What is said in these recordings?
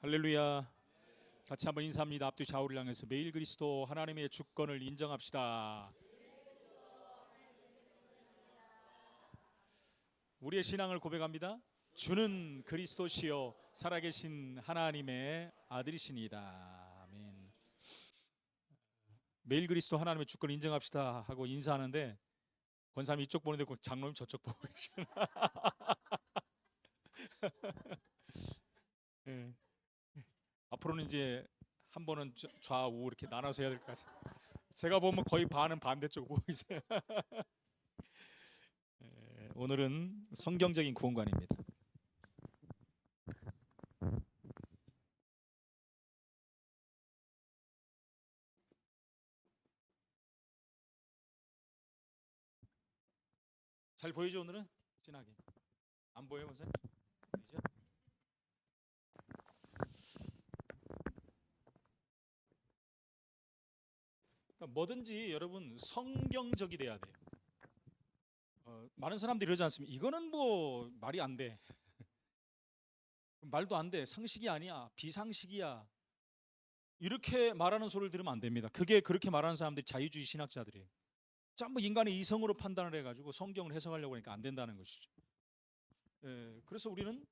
할렐루야. 같이 한번 인사합니다. 앞뒤 좌우를 향해서 매일 그리스도 하나님의 주권을 인정합시다. 우리의 신앙을 고백합니다. 주는 그리스도시요 살아계신 하나님의 아들이시니다. 아멘. 매일 그리스도 하나님의 주권을 인정합시다 하고 인사하는데 권사님 이쪽 보는데 장로님 저쪽 보고 계시나? 예. 앞으로는 이제 한 번은 좌우 이렇게 나눠서 해야 될 것 같아요. 제가 보면 거의 반은 반대쪽 보고 있어요. 오늘은 성경적인 구원관입니다. 잘 보이죠? 오늘은 진하게 안 보여요, 선생님? 보이죠? 그러니까 뭐든지 여러분 성경적이 돼야 돼요. 많은 사람들이 이러지 않습니까? 이거는 뭐 말이 안 돼. 말도 안 돼. 상식이 아니야. 비상식이야. 이렇게 말하는 소리를 들으면 안 됩니다. 그게 그렇게 말하는 사람들이 자유주의 신학자들이에요. 전부 인간의 이성으로 판단을 해가지고 성경을 해석하려고 하니까 안 된다는 것이죠. 그래서 우리는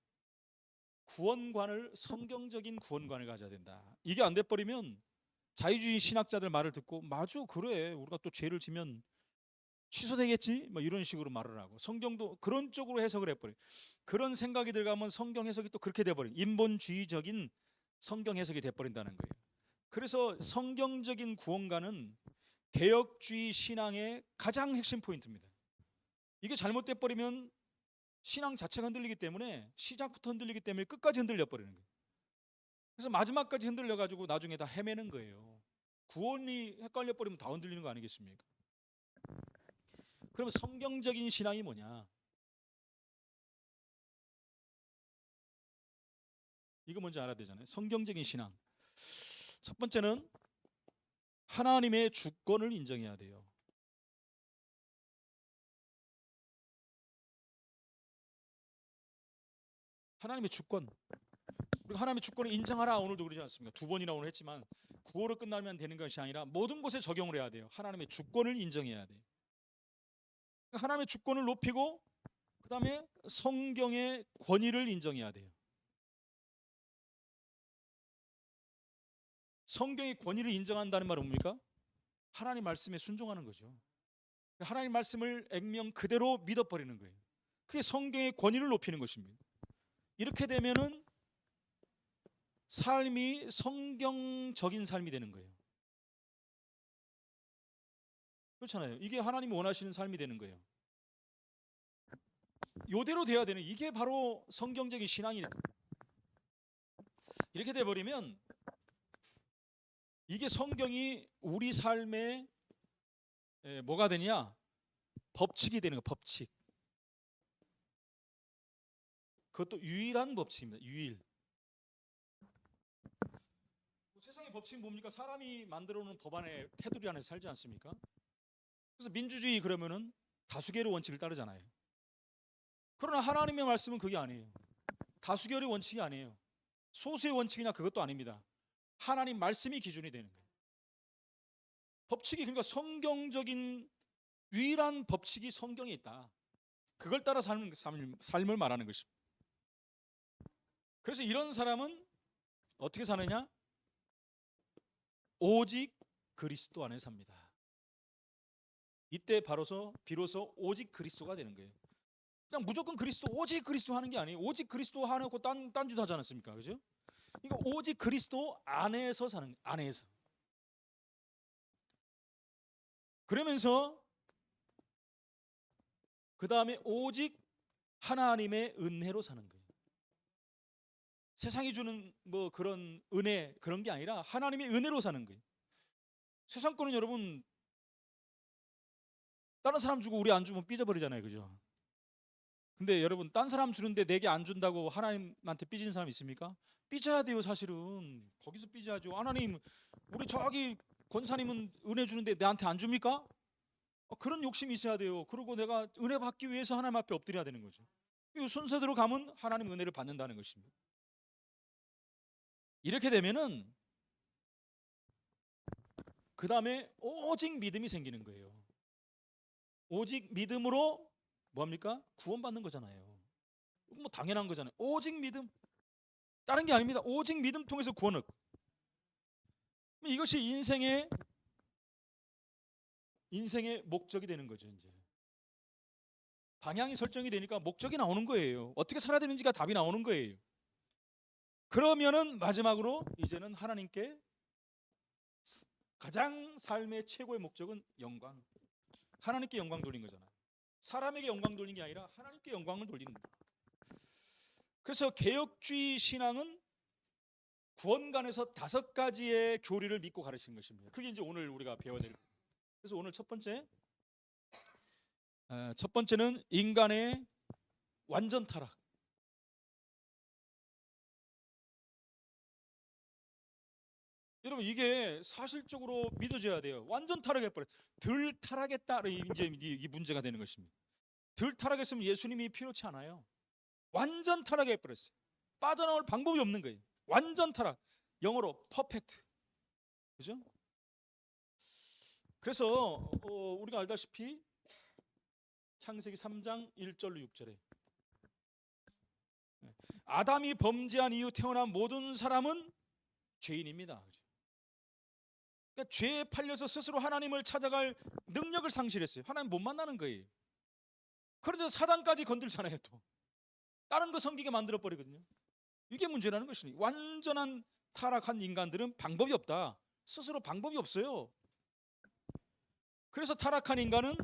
구원관을 성경적인 구원관을 가져야 된다. 이게 안 돼버리면 자유주의 신학자들 말을 듣고 맞아 그래 우리가 또 죄를 지면 취소되겠지 뭐 이런 식으로 말을 하고 성경도 그런 쪽으로 해석을 해버려. 그런 생각이 들어가면 성경 해석이 또 그렇게 돼버려. 인본주의적인 성경 해석이 돼버린다는 거예요. 그래서 성경적인 구원관은 개혁주의 신앙의 가장 핵심 포인트입니다. 이게 잘못돼 버리면 신앙 자체가 흔들리기 때문에 시작부터 흔들리기 때문에 끝까지 흔들려 버리는 거예요. 그래서 마지막까지 흔들려 가지고 나중에 다 헤매는 거예요. 구원이 헷갈려 버리면 다 흔들리는 거 아니겠습니까? 그럼 성경적인 신앙이 뭐냐? 이거 먼저 알아야 되잖아요. 성경적인 신앙. 첫 번째는 하나님의 주권을 인정해야 돼요. 하나님의 주권. 우리가 하나님의 주권을 인정하라 오늘도 그러지 않습니까? 두 번이나 오늘 했지만 구호로 끝나면 되는 것이 아니라 모든 곳에 적용을 해야 돼요. 하나님의 주권을 인정해야 돼요. 하나님의 주권을 높이고 그 다음에 성경의 권위를 인정해야 돼요. 성경의 권위를 인정한다는 말은 뭡니까? 하나님 말씀에 순종하는 거죠. 하나님 말씀을 액면 그대로 믿어버리는 거예요. 그게 성경의 권위를 높이는 것입니다. 이렇게 되면은 삶이 성경적인 삶이 되는 거예요. 그렇잖아요. 이게 하나님이 원하시는 삶이 되는 거예요. 이대로 돼야 되는 이게 바로 성경적인 신앙이에요. 이렇게 돼버리면 이게 성경이 우리 삶에 뭐가 되냐? 법칙이 되는 거예요. 법칙. 그것도 유일한 법칙입니다. 유일. 세상의 법칙은 뭡니까? 사람이 만들어 놓은 법 안에 테두리 안에 살지 않습니까? 그래서 민주주의 그러면은 다수결의 원칙을 따르잖아요. 그러나 하나님의 말씀은 그게 아니에요. 다수결의 원칙이 아니에요. 소수의 원칙이나 그것도 아닙니다. 하나님 말씀이 기준이 되는 거예요. 법칙이 그러니까 성경적인 유일한 법칙이 성경에 있다. 그걸 따라 삶을 말하는 것입니다. 그래서 이런 사람은 어떻게 사느냐? 오직 그리스도 안에 삽니다. 이때 비로소 오직 그리스도가 되는 거예요. 그냥 무조건 그리스도 오직 그리스도 하는 게 아니에요. 오직 그리스도 하고 딴 짓 하지 않았습니까? 그죠? 이거 오직 그리스도 안에서 사는 안에서. 그러면서 그 다음에 오직 하나님의 은혜로 사는 거예요. 세상이 주는 뭐 그런 은혜 그런 게 아니라 하나님의 은혜로 사는 거예요. 세상 거는 여러분 다른 사람 주고 우리 안 주면 삐져버리잖아요. 그죠? 근데 여러분 딴 사람 주는데 내게 안 준다고 하나님한테 삐지는 사람 있습니까? 삐져야 돼요. 사실은 거기서 삐져야죠. 하나님 우리 저기 권사님은 은혜 주는데 내한테 안 줍니까? 그런 욕심이 있어야 돼요. 그리고 내가 은혜 받기 위해서 하나님 앞에 엎드려야 되는 거죠. 이 순서대로 가면 하나님 은혜를 받는다는 것입니다. 이렇게 되면은 그 다음에 오직 믿음이 생기는 거예요. 오직 믿음으로 뭐합니까? 구원받는 거잖아요. 뭐 당연한 거잖아요. 오직 믿음, 다른 게 아닙니다. 오직 믿음 통해서 구원을. 이것이 인생의 목적이 되는 거죠. 이제 방향이 설정이 되니까 목적이 나오는 거예요. 어떻게 살아야 되는지가 답이 나오는 거예요. 그러면은 마지막으로 이제는 하나님께 가장 삶의 최고의 목적은 영광. 하나님께 영광 돌린 거잖아요. 사람에게 영광 돌린 게 아니라 하나님께 영광을 돌리는 거예요. 그래서 개혁주의 신앙은 구원관에서 5가지의 교리를 믿고 가르치는 것입니다. 그게 이제 오늘 우리가 배워야 될 거예요. 그래서 오늘 첫 번째는 인간의 완전 타락. 여러분 이게 사실적으로 믿어져야 돼요. 완전 타락해버려. 덜 타락했다. 이제 이 문제가 되는 것입니다. 덜 타락했으면 예수님이 필요치 않아요. 완전 타락해버렸어요. 빠져나올 방법이 없는 거예요. 완전 타락. 영어로 퍼펙트. 그죠? 그래서 우리가 알다시피 창세기 3장 1절로 6절에 아담이 범죄한 이후 태어난 모든 사람은 죄인입니다. 그러니까 죄에 팔려서 스스로 하나님을 찾아갈 능력을 상실했어요. 하나님 못 만나는 거예요. 그런데 사단까지 건들잖아요. 또 다른 거 섬기게 만들어 버리거든요. 이게 문제라는 것입니다. 완전한 타락한 인간들은 방법이 없다. 스스로 방법이 없어요. 그래서 타락한 인간은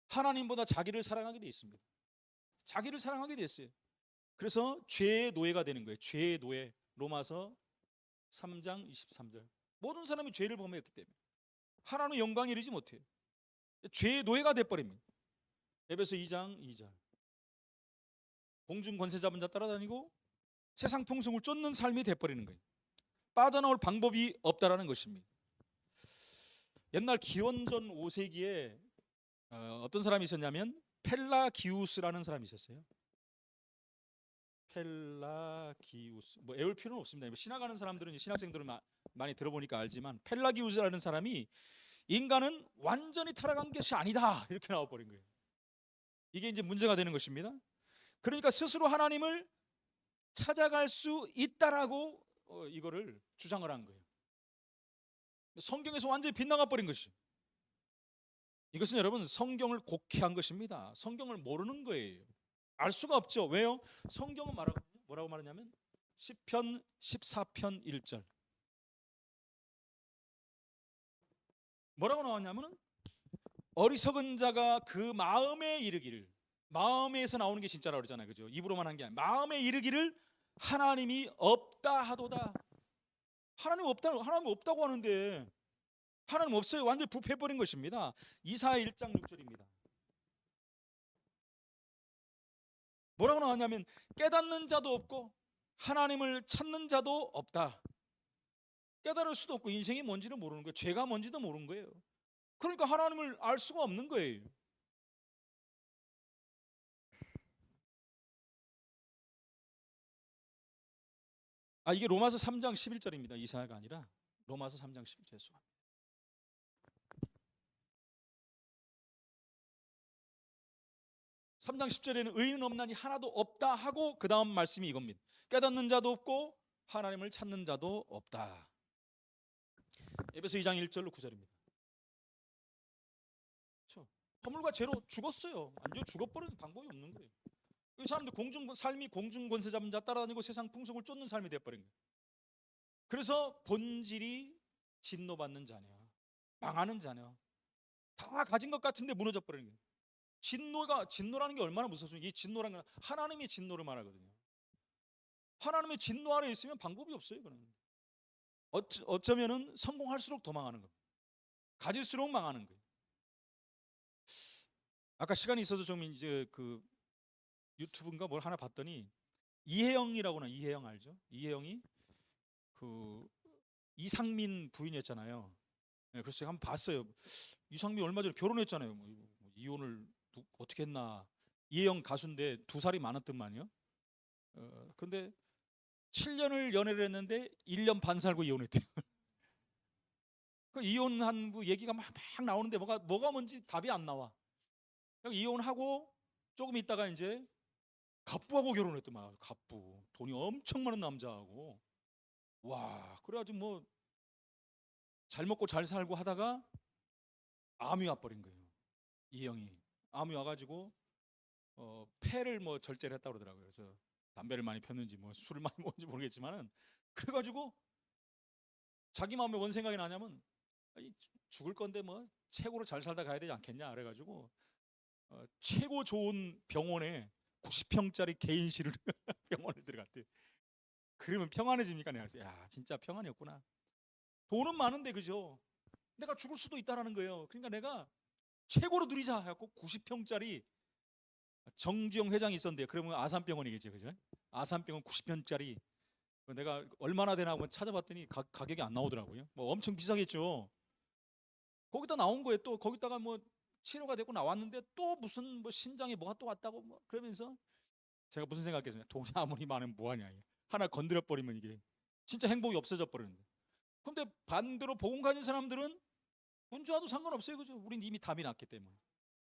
하나님보다 자기를 사랑하게 돼 있습니다. 자기를 사랑하게 됐어요. 그래서 죄의 노예가 되는 거예요. 죄의 노예. 로마서 3장 23절. 모든 사람이 죄를 범했기 때문에 하나님의 영광에 이르지 못해요. 죄의 노예가 돼버립니다. 에베소 2장 2절. 공중 권세 잡은 자 따라다니고 세상 풍속을 쫓는 삶이 돼버리는 거예요. 빠져나올 방법이 없다라는 것입니다. 옛날 기원전 5세기에 어떤 사람이 있었냐면 펠라기우스라는 사람이 있었어요. 펠라기우스. 뭐 애울 필요는 없습니다. 신학하는 사람들은, 신학생들은 많이 들어보니까 알지만 펠라기우스라는 사람이 인간은 완전히 타락한 것이 아니다 이렇게 나와버린 거예요. 이게 이제 문제가 되는 것입니다. 그러니까 스스로 하나님을 찾아갈 수 있다라고 이거를 주장을 한 거예요. 성경에서 완전히 빗나가 버린 것이. 이것은 여러분 성경을 곡해한 것입니다. 성경을 모르는 거예요. 알 수가 없죠. 왜요? 성경은 뭐라고 말하냐면 시편 14편 1절. 뭐라고 나왔냐면 어리석은 자가 그 마음에 이르기를, 마음에서 나오는 게 진짜라고 그러잖아요. 그죠? 입으로만 한 게 아니라 마음에 이르기를 하나님이 없다 하도다. 하나님 없다고 하는데 하나님 없어요. 완전히 부패해버린 것입니다. 이사야 1장 6절입니다. 뭐라고 나왔냐면 깨닫는 자도 없고 하나님을 찾는 자도 없다. 깨달을 수도 없고 인생이 뭔지는 모르는 거예요. 죄가 뭔지도 모르는 거예요. 그러니까 하나님을 알 수가 없는 거예요. 이게 로마서 3장 11절입니다. 이사야가 아니라 로마서 3장 11절. 3장 10절에는 의인은 없나니 하나도 없다 하고 그 다음 말씀이 이겁니다. 깨닫는 자도 없고 하나님을 찾는 자도 없다. 에베소 2장 1절로 9절입니다. 그렇죠? 허물과 죄로 죽었어요. 완전 죽어버리는 방법이 없는 거예요. 이 사람들 삶이 공중권세 잡은 자 따라다니고 세상 풍속을 쫓는 삶이 되어버린 거예요. 그래서 본질이 진노받는 자녀, 망하는 자녀, 다 가진 것 같은데 무너져 버리는 거예요. 진노라는 게 얼마나 무섭습니까? 이 진노라는 건 하나님의 진노를 말하거든요. 하나님의 진노 아래 있으면 방법이 없어요. 그는 어쩌면은 성공할수록 더 망하는 겁니다. 가질수록 망하는 거예요. 아까 시간이 있어서 좀 이제 그 유튜브인가 뭘 하나 봤더니 이혜영이라고는, 이혜영 알죠? 이혜영이 그 이상민 부인이었잖아요. 네, 그래서 제가 한번 봤어요. 이상민 얼마 전에 결혼했잖아요. 뭐 이혼을 어떻게 했나. 이혜영 가수인데 2살이 많았더만요. 근데 7년을 연애를 했는데 1년 반 살고 이혼했대요. 그 이혼한 얘기가 막 나오는데 뭐가 뭔지 답이 안 나와. 이혼하고 조금 있다가 이제 갑부하고 결혼했더만. 갑부, 돈이 엄청 많은 남자하고. 와, 그래가지고 뭐 잘 먹고 잘 살고 하다가 암이 와버린 거예요. 이 형이 암이 와가지고 폐를 뭐 절제를 했다고 그러더라고요. 그래서 담배를 많이 폈는지 뭐 술을 많이 먹었는지 모르겠지만은, 그래가지고 자기 마음에 뭔 생각이 나냐면, 죽을 건데 뭐 최고로 잘 살다 가야 되지 않겠냐. 그래가지고 최고 좋은 병원에 90평짜리 개인실을 병원에 들어갔대. 그러면 평안해집니까? 내가 그래서 야, 진짜 평안이었구나. 돈은 많은데, 그죠? 내가 죽을 수도 있다라는 거예요. 그러니까 내가 최고로 누리자 해갖고 90평짜리, 정주영 회장이 있었는데, 그러면 아산병원이겠죠, 그죠? 아산병원 90평짜리 내가 얼마나 되나 한번 찾아봤더니 가격이 안 나오더라고요. 뭐 엄청 비싸겠죠. 거기다 나온 거예요. 또 거기다가 뭐 치료가 되고 나왔는데 또 무슨 뭐 신장에 뭐가 또 왔다고 뭐 그러면서 제가 무슨 생각했어요? 돈이 아무리 많으면 뭐하냐. 하나 건드려 버리면 이게 진짜 행복이 없어져 버리는데. 근데 반대로 복음 가진 사람들은 운 좋아도 상관없어요, 그죠? 우린 이미 답이 났기 때문에.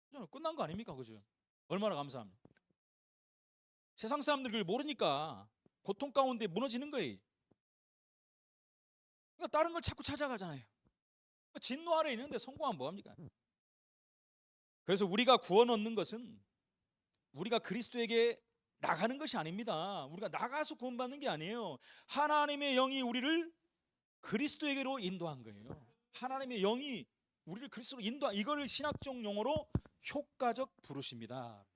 그죠? 끝난 거 아닙니까, 그죠? 얼마나 감사합니까? 세상 사람들 그걸 모르니까 고통 가운데 무너지는 거예요. 그러니까 다른 걸 자꾸 찾아가잖아요. 진노 아래 있는데 성공하면 뭐합니까? 그래서 우리가 구원 얻는 것은 우리가 그리스도에게 나가는 것이 아닙니다. 우리가 나가서 구원받는 게 아니에요. 하나님의 영이 우리를 그리스도에게로 인도한 거예요. 하나님의 영이 우리를 그리스도로 인도한, 이거를 신학적 용어로 효과적 부르심이다.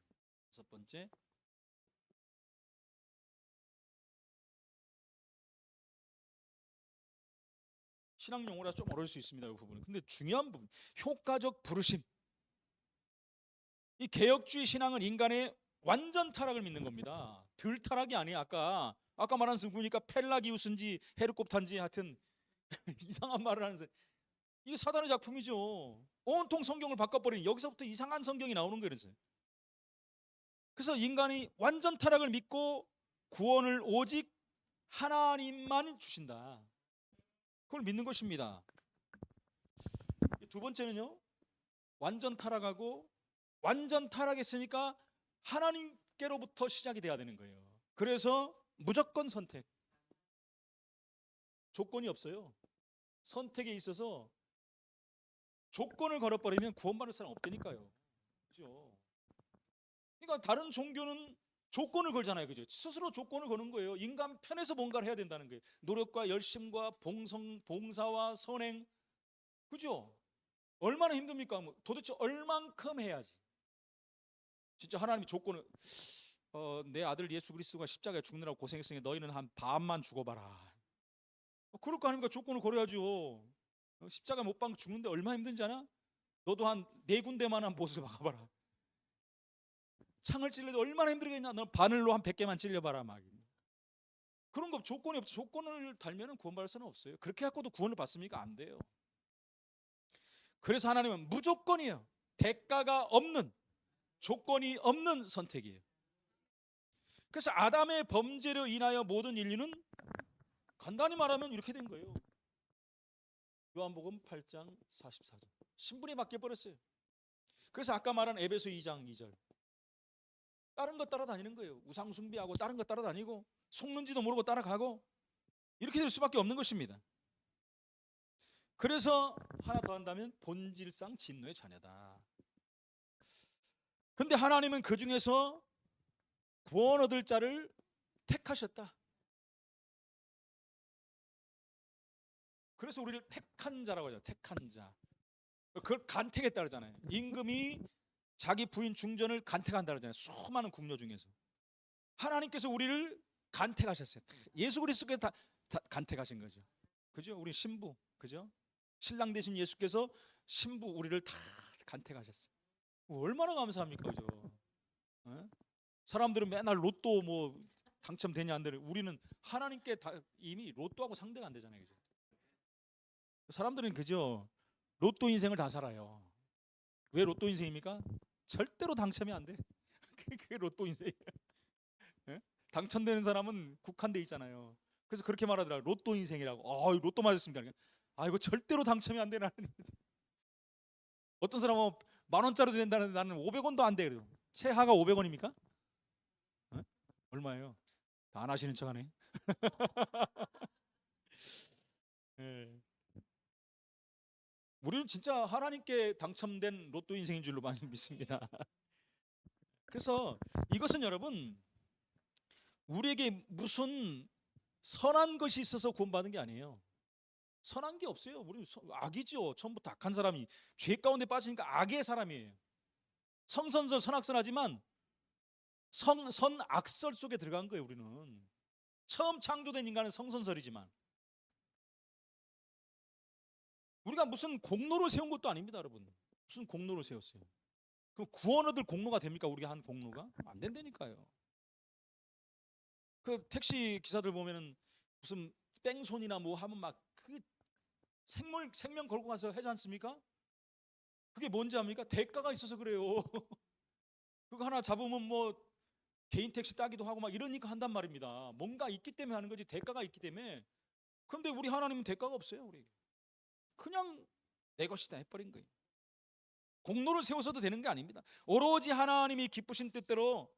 첫 번째, 신학 용어라 좀 어려울 수 있습니다, 이 부분은. 근데 중요한 부분, 효과적 부르심. 이 개혁주의 신앙은 인간의 완전 타락을 믿는 겁니다. 덜 타락이 아니에요. 아까 말한 순 보니까 펠라기우스인지 헤르콥탄지 하여튼 이상한 말을 하는데, 이게 사단의 작품이죠. 온통 성경을 바꿔버리는, 여기서부터 이상한 성경이 나오는 거예요. 그래서 인간이 완전 타락을 믿고 구원을 오직 하나님만 주신다, 그걸 믿는 것입니다. 두 번째는요, 완전 타락하고 완전 타락했으니까 하나님께로부터 시작이 돼야 되는 거예요. 그래서 무조건 선택, 조건이 없어요. 선택에 있어서 조건을 걸어버리면 구원받을 사람 없다니까요. 그죠? 그러니까 다른 종교는 조건을 걸잖아요, 그죠? 스스로 조건을 거는 거예요. 인간 편에서 뭔가를 해야 된다는 거예요. 노력과 열심과 봉사와 선행, 그죠? 얼마나 힘듭니까? 도대체 얼만큼 해야지? 진짜 하나님이 조건을, 내 아들 예수 그리스도가 십자가에 죽느라고 고생했으니 너희는 한 반만 죽어봐라. 그럴 거 아닙니까? 조건을 걸어야죠. 십자가 못 박고 죽는데 얼마나 힘든지 아나? 너도 한 4군데만한 못을 박아봐라. 창을 찔러도 얼마나 힘들겠냐? 너 바늘로 한 100개만 찔려봐라. 막 그런 거 조건이 없죠. 조건을 달면은 구원받을 수는 없어요. 그렇게 갖고도 구원을 받습니까? 안 돼요. 그래서 하나님은 무조건이에요. 대가가 없는, 조건이 없는 선택이에요. 그래서 아담의 범죄로 인하여 모든 인류는 간단히 말하면 이렇게 된 거예요. 요한복음 8장 44절, 신분이 바뀌어 버렸어요. 그래서 아까 말한 에베소 2장 2절, 다른 것 따라다니는 거예요. 우상 숭배하고 다른 것 따라다니고 속는지도 모르고 따라가고 이렇게 될 수밖에 없는 것입니다. 그래서 하나 더 한다면 본질상 진노의 자녀다. 근데 하나님은 그 중에서 구원 얻을 자를 택하셨다. 그래서 우리를 택한 자라고 하죠. 택한 자. 그걸 간택했다 그러잖아요. 임금이 자기 부인 중전을 간택한다 그러잖아요. 수많은 궁녀 중에서 하나님께서 우리를 간택하셨어요. 예수 그리스도께 다 간택하신 거죠. 그죠? 우리 신부, 그죠? 신랑 되신 예수께서 신부 우리를 다 간택하셨어요. 얼마나 감사합니까, 그죠? 에? 사람들은 맨날 로또 뭐 당첨되냐 안 되냐, 우리는 하나님께 다 이미 로또하고 상대가 안 되잖아요, 그죠? 사람들은 그죠? 로또 인생을 다 살아요. 왜 로또 인생입니까? 절대로 당첨이 안 돼. 그게 로또 인생이에요. 당첨되는 사람은 국한돼 있잖아요. 그래서 그렇게 말하더라고요. 로또 인생이라고. 로또 맞았습니까? 이거 절대로 당첨이 안 되나. 어떤 사람은 10,000원짜리도 된다는데 나는 500원도 안 돼. 그래요. 최하가 500원입니까? 얼마예요? 다 안 하시는 척하네. 예. 우리는 진짜 하나님께 당첨된 로또 인생인 줄로 많이 믿습니다. 그래서 이것은 여러분 우리에게 무슨 선한 것이 있어서 구원받은 게 아니에요. 선한 게 없어요. 우리는 악이죠. 처음부터 악한 사람이 죄 가운데 빠지니까 악의 사람이에요. 성선설 선악선하지만 선악설 속에 들어간 거예요. 우리는 처음 창조된 인간은 성선설이지만 우리가 무슨 공로를 세운 것도 아닙니다, 여러분. 무슨 공로를 세웠어요? 그럼 구원 얻을 공로가 됩니까? 우리가 한 공로가? 안 된다니까요. 그 택시 기사들 보면은 무슨 뺑소니나 뭐 하면 막 그 생명 걸고 가서 하지 않습니까? 그게 뭔지 압니까? 대가가 있어서 그래요. 그거 하나 잡으면 뭐 개인 택시 따기도 하고 막 이러니까 한단 말입니다. 뭔가 있기 때문에 하는 거지, 대가가 있기 때문에. 그런데 우리 하나님은 대가가 없어요. 우리 그냥 내 것이다 해버린 거예요. 공로를 세워서도 되는 게 아닙니다. 오로지 하나님이 기쁘신 뜻대로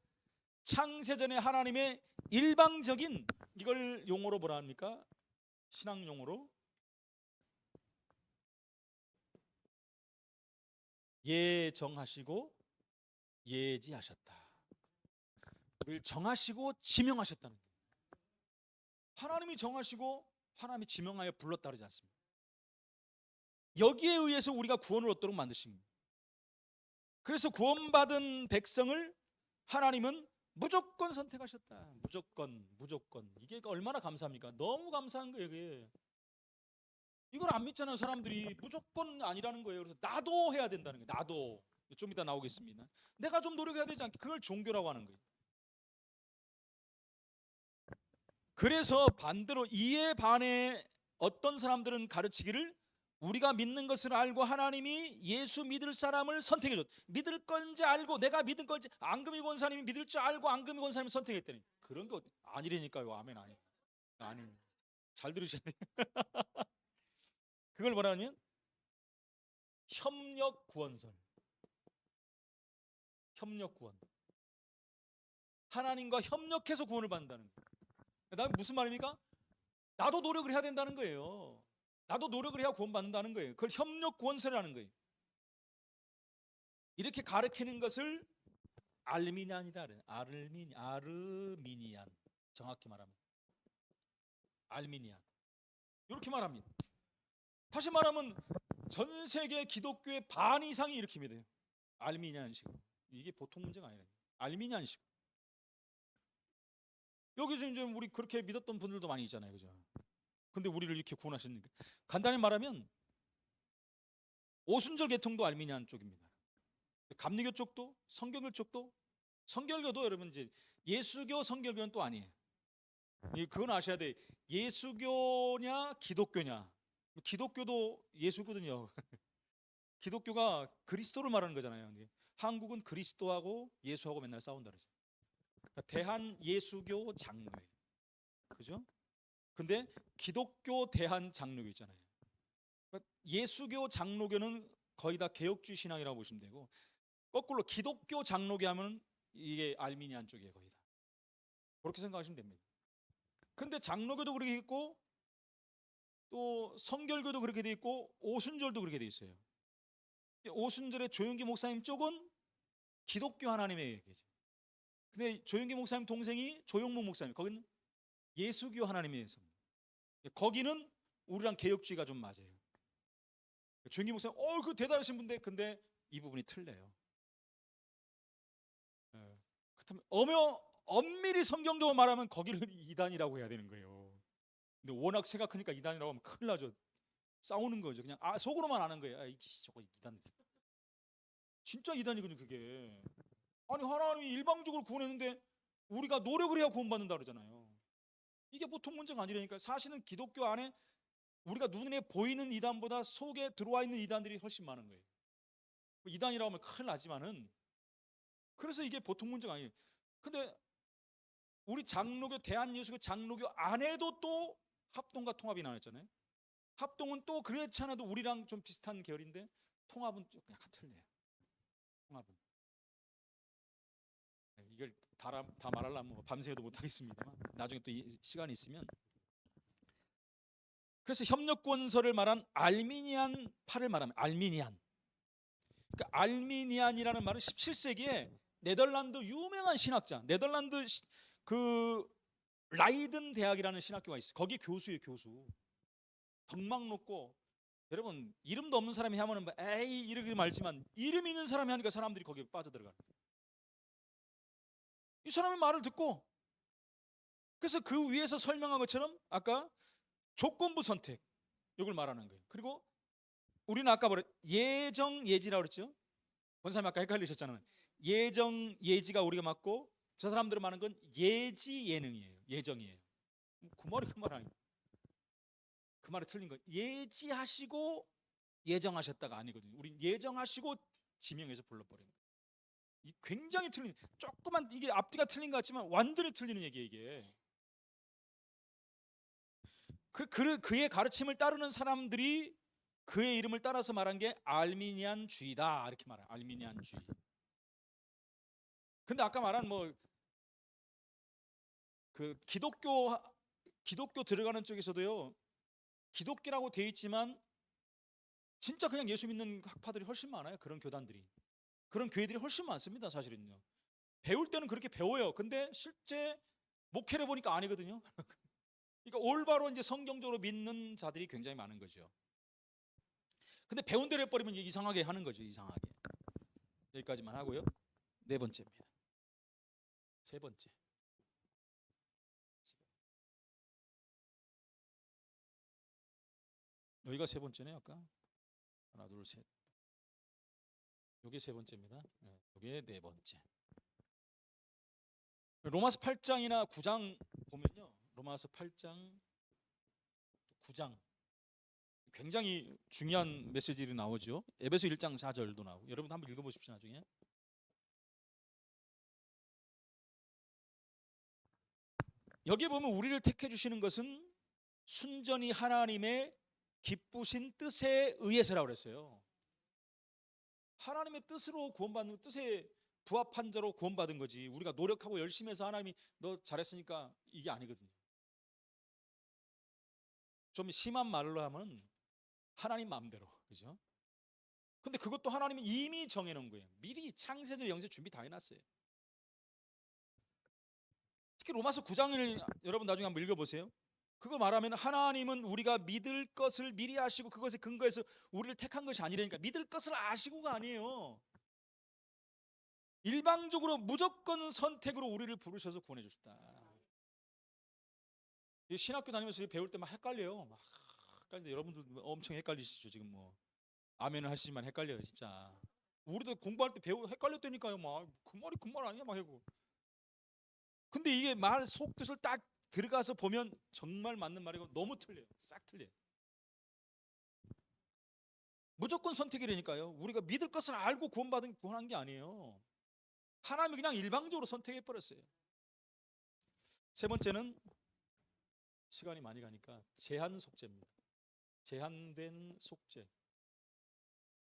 창세전에 하나님의 일방적인, 이걸 용어로 뭐라 합니까? 신앙 용어로 예정하시고 예지하셨다. 우리를 정하시고 지명하셨다는 거예요. 하나님이 정하시고 하나님이 지명하여 불렀다 그러지 않습니까? 여기에 의해서 우리가 구원을 얻도록 만드신 겁니다. 그래서 구원받은 백성을 하나님은 무조건 선택하셨다. 무조건. 이게 얼마나 감사합니까? 너무 감사한 거예요. 이게. 이걸 안 믿잖아요. 사람들이. 무조건 아니라는 거예요. 그래서 나도 해야 된다는 거예요. 나도. 좀 이따 나오겠습니다. 내가 좀 노력해야 되지 않게. 그걸 종교라고 하는 거예요. 그래서 반대로 이에 반해 어떤 사람들은 가르치기를 우리가 믿는 것을 알고 하나님이 예수 믿을 사람을 선택해 줬. 믿을 건지 알고, 내가 믿을 건지, 앙금이 권사님이 믿을 줄 알고 앙금이 권사님을 선택했더니 그런 거 아니라니까요. 아멘. 아니. 잘 들으셔야 돼요. 그걸 뭐라면 협력 구원설. 협력 구원. 하나님과 협력해서 구원을 받는다는 거예요. 그다음에 무슨 말입니까? 나도 노력을 해야 된다는 거예요. 나도 노력을 해야 구원받는다는 거예요. 그걸 협력 구원설이라는 거예요. 이렇게 가르치는 것을 알미니안이다. 아르미니안. 정확히 말하면 알미니안. 이렇게 말합니다. 다시 말하면 전 세계 기독교의 반 이상이 이렇게 믿어요. 알미니안식. 이게 보통 문제가 아니에요. 알미니안식. 여기서 이제 우리 그렇게 믿었던 분들도 많이 있잖아요. 그죠? 근데 우리를 이렇게 구원하셨는데, 간단히 말하면 오순절 계통도 알미니안 쪽입니다. 감리교 쪽도, 성결교 쪽도. 성결교도 여러분 이제 예수교 성결교는 또 아니에요. 그건 아셔야 돼. 예수교냐 기독교냐. 기독교도 예수거든요. 기독교가 그리스도를 말하는 거잖아요. 한국은 그리스도하고 예수하고 맨날 싸운다 그러죠. 그러니까 대한 예수교 장로예요. 그죠? 근데 기독교 대한 장로교 있잖아요. 그러니까 예수교 장로교는 거의 다 개혁주의 신앙이라고 보시면 되고, 거꾸로 기독교 장로교 하면 이게 알미니안 쪽이에요. 거의 다. 그렇게 생각하시면 됩니다. 근데 장로교도 그렇게 있고 또 성결교도 그렇게 돼 있고 오순절도 그렇게 돼 있어요. 오순절의 조용기 목사님 쪽은 기독교 하나님의 얘기죠. 근데 조용기 목사님 동생이 조용묵 목사님, 거기는 예수교 하나님의 예수입니다. 거기는 우리랑 개혁주의가 좀 맞아요. 조용기 목사님, 그 대단하신 분인데, 근데 이 부분이 틀려요. 그렇다면 엄밀히 성경적으로 말하면 거기를 이단이라고 해야 되는 거예요. 근데 워낙 새가 크니까 이단이라고 하면 큰일 나죠. 싸우는 거죠. 그냥 속으로만 아는 거예요. 저거 이단. 진짜 이단이거든요, 그게. 아니, 하나님이 일방적으로 구원했는데 우리가 노력을 해야 구원받는다 그러잖아요. 이게 보통 문제가 아니라니까. 사실은 기독교 안에 우리가 눈에 보이는 이단보다 속에 들어와 있는 이단들이 훨씬 많은 거예요. 이단이라고 하면 큰일 나지만은, 그래서 이게 보통 문제가 아니에요. 근데 우리 장로교 대한예수교 장로교 안에도 또 합동과 통합이 나눴잖아요. 합동은 또 그렇지 않아도 우리랑 좀 비슷한 계열인데 통합은 좀 약간 틀려요. 통합은 이걸 다 말하려면 뭐 밤새도 못하겠습니다만 나중에 또 시간이 있으면. 그래서 협력권서를 말한 알미니안파를 말하면 알미니안. 그러니까 알미니안이라는 말은 17세기에 네덜란드 유명한 신학자, 네덜란드 그 라이든 대학이라는 신학교가 있어요. 거기 교수예요, 교수. 덕망 높고, 여러분 이름도 없는 사람이 하면은 에이 이러기 말지만 이름 있는 사람이 하니까 사람들이 거기에 빠져들어가는 거예요. 이 사람의 말을 듣고, 그래서 그 위에서 설명한 것처럼 아까 조건부 선택 이걸 말하는 거예요. 그리고 우리는 아까 예정 예지라고 그랬죠. 권사님 아까 헷갈리셨잖아요. 예정 예지가 우리가 맞고 저 사람들은 말하는 건 예지 예능이에요. 예정이에요. 그 말 아니에요. 그 말이 틀린 거예요. 예지하시고 예정하셨다가 아니거든요. 우리 예정하시고 지명해서 불러버리는 거예요. 이 굉장히 틀린, 조그만 이게 앞뒤가 틀린 것 같지만 완전히 틀리는 얘기예요. 이게 그의 가르침을 따르는 사람들이 그의 이름을 따라서 말한 게 알미니안주의다 이렇게 말해요. 알미니안주의. 근데 아까 말한 뭐 그 기독교 들어가는 쪽에서도요, 기독교라고 돼 있지만 진짜 그냥 예수 믿는 학파들이 훨씬 많아요. 그런 교단들이, 그런 교회들이 훨씬 많습니다. 사실은요. 배울 때는 그렇게 배워요. 근데 실제 목회를 보니까 아니거든요. 그러니까 올바로 이제 성경적으로 믿는 자들이 굉장히 많은 거죠. 근데 배운 대로 해버리면 이상하게 하는 거죠. 이상하게. 여기까지만 하고요. 네 번째입니다. 세 번째. 여기가 세 번째네요. 아까 하나 둘 셋. 여기 세 번째입니다. 여기 네 번째. 로마서 8장이나 9장 보면요. 로마서 8장, 9장 굉장히 중요한 메시지들이 나오죠. 에베소 1장 4절도 나오고. 여러분 한번 읽어보십시오. 나중에. 여기 보면 우리를 택해 주시는 것은 순전히 하나님의 기쁘신 뜻에 의해서라고 그랬어요. 하나님의 뜻으로 구원받는, 뜻에 부합한 자로 구원받은 거지. 우리가 노력하고 열심히 해서 하나님이 너 잘했으니까 이게 아니거든요. 좀 심한 말로 하면 하나님 마음대로, 그죠? 근데 그것도 하나님이 이미 정해놓은 거예요. 미리 창세될 영세 준비 다 해놨어요. 특히 로마서 9장을 여러분 나중에 한번 읽어보세요. 그거 말하면 하나님은 우리가 믿을 것을 미리 아시고 그것에 근거해서 우리를 택한 것이 아니라니까. 믿을 것을 아시고가 아니에요. 일방적으로 무조건 선택으로 우리를 부르셔서 구원해 주셨다. 신학교 다니면서 배울 때 막 헷갈려요. 막 헷갈리는데 여러분들 엄청 헷갈리시죠 지금. 뭐 아멘을 하시지만 헷갈려요 진짜. 우리도 공부할 때 헷갈렸다니까요. 막 그 말 아니야 막 하고. 근데 이게 말 속뜻을 딱 들어가서 보면 정말 맞는 말이고 너무 틀려요. 싹 틀려요. 무조건 선택이라니까요. 우리가 믿을 것을 알고 구원한 게 아니에요. 하나님이 그냥 일방적으로 선택해 버렸어요. 세 번째는 시간이 많이 가니까 제한 속죄입니다. 제한된 속죄.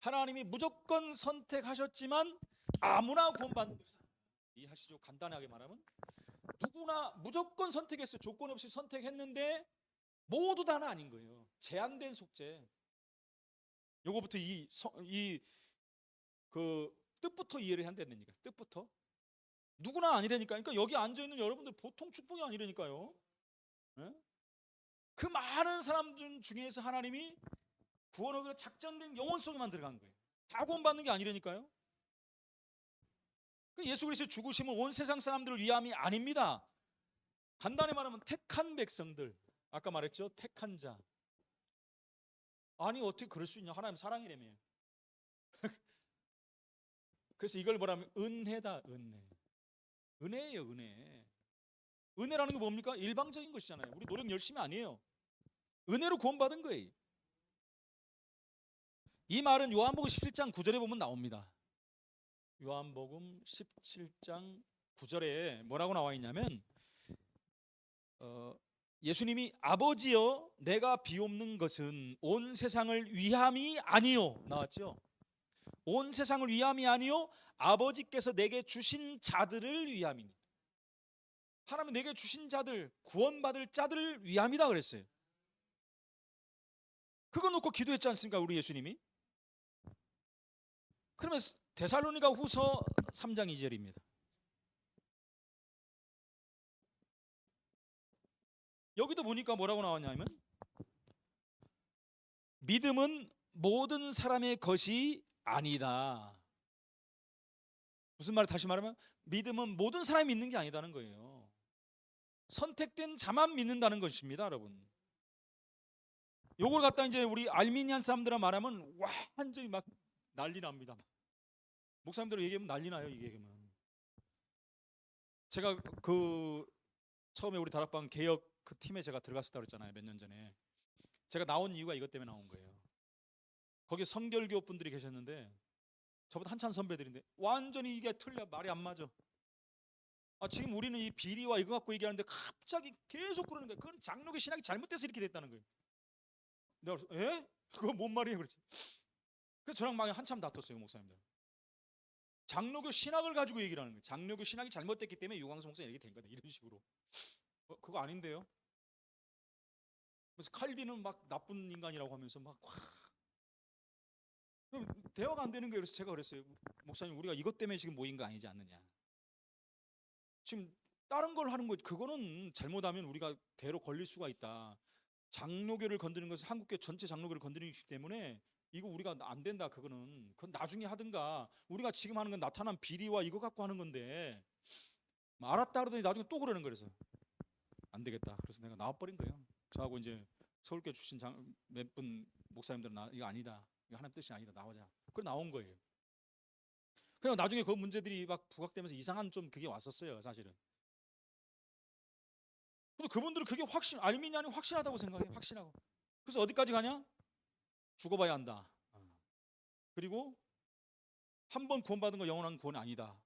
하나님이 무조건 선택하셨지만 아무나 구원받는 것이 아니에요. 이해하시죠? 간단하게 말하면 누구나 무조건 선택했어요. 조건 없이 선택했는데 모두 다는 아닌 거예요. 제한된 속죄. 요거부터 그 뜻부터 이해를 해야 된다니까. 뜻부터. 누구나 아니라니까. 그러니까 여기 앉아 있는 여러분들 보통 축복이 아니라니까요. 네? 그 많은 사람들 중에서 하나님이 구원하기로 작정된 영혼 속에만 들어간 거예요. 다 구원받는 게 아니라니까요. 예수 그리스도의 죽으심은 온 세상 사람들을 위함이 아닙니다. 간단히 말하면 택한 백성들. 아까 말했죠. 택한 자. 아니 어떻게 그럴 수 있냐. 하나님 사랑이라며. 그래서 이걸 뭐라면 은혜다. 은혜예요. 은혜. 은혜라는 게 뭡니까? 일방적인 것이잖아요. 우리 노력 열심히 아니에요. 은혜로 구원받은 거예요. 이 말은 요한복음 17장 9절에 보면 나옵니다. 요한복음 17장 9절에 뭐라고 나와 있냐면 예수님이 아버지여 내가 비옵는 것은 온 세상을 위함이 아니요 나왔죠. 온 세상을 위함이 아니요 아버지께서 내게 주신 자들을 위함이니. 하나님 내게 주신 자들, 구원받을 자들을 위함이다 그랬어요. 그거 놓고 기도했지 않습니까 우리 예수님이? 그러면 데살로니가 후서 3장 2절입니다. 여기도 보니까 뭐라고 나왔냐면 믿음은 모든 사람의 것이 아니다. 무슨 말을 다시 말하면 믿음은 모든 사람이 믿는 게 아니다는 거예요. 선택된 자만 믿는다는 것입니다, 여러분. 요걸 갖다 이제 우리 알미니안 사람들랑 말하면 완전히 막 난리 납니다. 목사님들 얘기하면 난리 나요, 이게 얘기하면. 제가 그 처음에 우리 다락방 개혁 그 팀에 제가 들어갔었다고 그랬잖아요, 몇 년 전에. 제가 나온 이유가 이것 때문에 나온 거예요. 거기 성결교 분들이 계셨는데 저보다 한참 선배들인데 완전히 이게 틀려, 말이 안 맞아. 지금 우리는 이 비리와 이거 갖고 얘기하는데 갑자기 계속 그러는 거예요. 그건 장로교 신학이 잘못돼서 이렇게 됐다는 거예요. 내가 그래서 에? 그거 뭔 말이에요? 그렇지. 그래서 저랑 막 한참 다퉜어요, 목사님들. 장로교 신학을 가지고 얘기를 하는 거예요. 장로교 신학이 잘못됐기 때문에 유광수 목사님 이렇게 된 거다, 이런 식으로. 그거 아닌데요? 그래서 칼빈은 막 나쁜 인간이라고 하면서 막 대화가 안 되는 거예요. 그래서 제가 그랬어요. 목사님, 우리가 이것 때문에 지금 모인 거 아니지 않느냐. 지금 다른 걸 하는 거 그거는 잘못하면 우리가 대로 걸릴 수가 있다. 장로교를 건드리는 것은 한국교 전체 장로교를 건드리기 때문에 이거 우리가 안 된다. 그건 나중에 하든가. 우리가 지금 하는 건 나타난 비리와 이거 갖고 하는 건데 알았다 그러더니 나중에 또 그러는 거예요. 그래서 안 되겠다. 그래서 내가 나와버린 거예요. 저하고 이제 서울교 출신 몇 분 목사님들은 이거 아니다. 이거 하나님 뜻이 아니다. 나오자. 그래 나온 거예요. 그냥 나중에 그 문제들이 막 부각되면서 이상한 좀 그게 왔었어요, 사실은. 근데 그분들은 그게 알미니안이 확신하다고 생각해요. 확신하고. 그래서 어디까지 가냐? 죽어봐야 한다. 그리고 한 번 구원받은 거 영원한 구원이 아니다.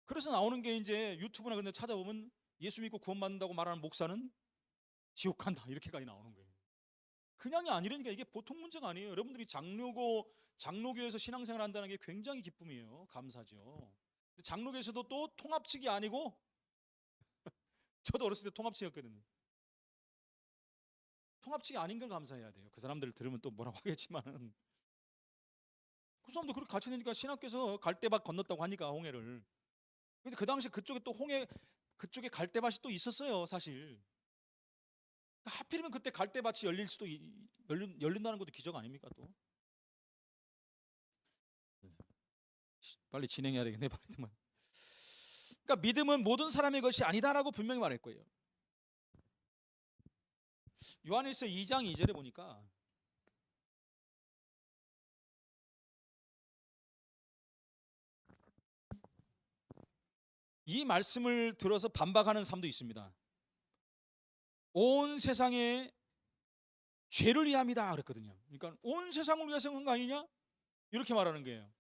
그래서 나오는 게 이제 유튜브나 그런 데 찾아보면 예수 믿고 구원받는다고 말하는 목사는 지옥 간다, 이렇게까지 나오는 거예요. 그냥이 아니라니까. 이게 보통 문제가 아니에요. 여러분들이 장로교에서 신앙생활 한다는 게 굉장히 기쁨이에요. 감사죠. 장로교에서도 또 통합측이 아니고 저도 어렸을 때 통합측이었거든요. 통합측이 아닌 걸 감사해야 돼요. 그 사람들 들으면 또 뭐라고 하겠지만은 그 사람도 그렇게 같이 되니까 신학교에서 갈대밭 건넜다고 하니까 홍해를. 근데 그 당시 그쪽에 또 그쪽에 갈대밭이 또 있었어요, 사실. 하필이면 그때 갈대밭이 열린다는 것도 기적 아닙니까 또? 빨리 진행해야 되겠네, 말이지만. 그러니까 믿음은 모든 사람의 것이 아니다라고 분명히 말할 거예요. 요한일서 2장 2절에 보니까 이 말씀을 들어서 반박하는 사람도 있습니다. 온 세상의 죄를 위함이다 그랬거든요. 그러니까 온 세상을 위해서 한 거 아니냐? 이렇게 말하는 거예요.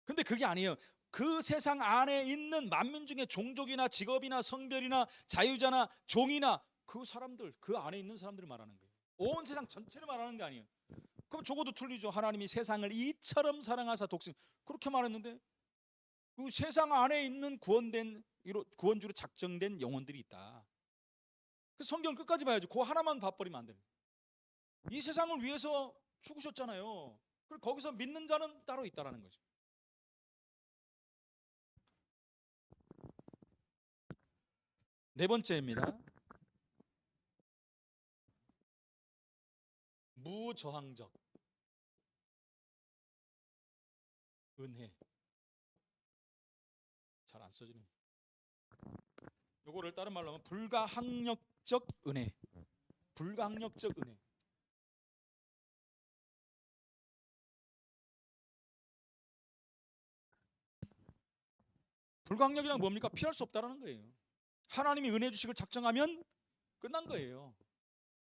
근데 그게 아니에요. 그 세상 안에 있는 만민 중에 종족이나 직업이나 성별이나 자유자나 종이나 그 사람들, 그 안에 있는 사람들을 말하는 거예요. 온 세상 전체를 말하는 게 아니에요. 그럼 적어도 틀리죠. 하나님이 세상을 이처럼 사랑하사 독생, 그렇게 말했는데 그 세상 안에 있는 구원주로 작정된 영혼들이 있다. 그 성경 끝까지 봐야죠. 그 하나만 봐버리면 안 돼요. 이 세상을 위해서 죽으셨잖아요. 그리고 거기서 믿는 자는 따로 있다라는 거죠. 네 번째입니다. 무저항적 은혜. 잘 안 써지네. 요거를 다른 말로 하면 불가항력적 은혜. 불가항력적 은혜. 불가항력이란 뭡니까? 피할 수 없다라는 거예요. 하나님이 은혜 주식을 작정하면 끝난 거예요.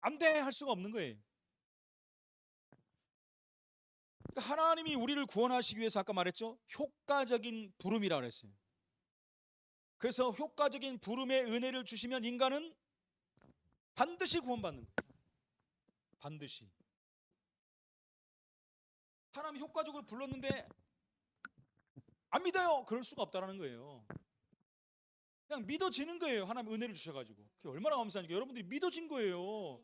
안 돼 할 수가 없는 거예요. 그러니까 하나님이 우리를 구원하시기 위해서 아까 말했죠. 효과적인 부름이라고 그랬어요. 그래서 효과적인 부름의 은혜를 주시면 인간은 반드시 구원받는 거예요. 반드시. 하나님이 효과적으로 불렀는데 안 믿어요. 그럴 수가 없다는 거예요. 그냥 믿어지는 거예요. 하나님 은혜를 주셔가지고. 그게 얼마나 감사하니까 여러분들이 믿어진 거예요.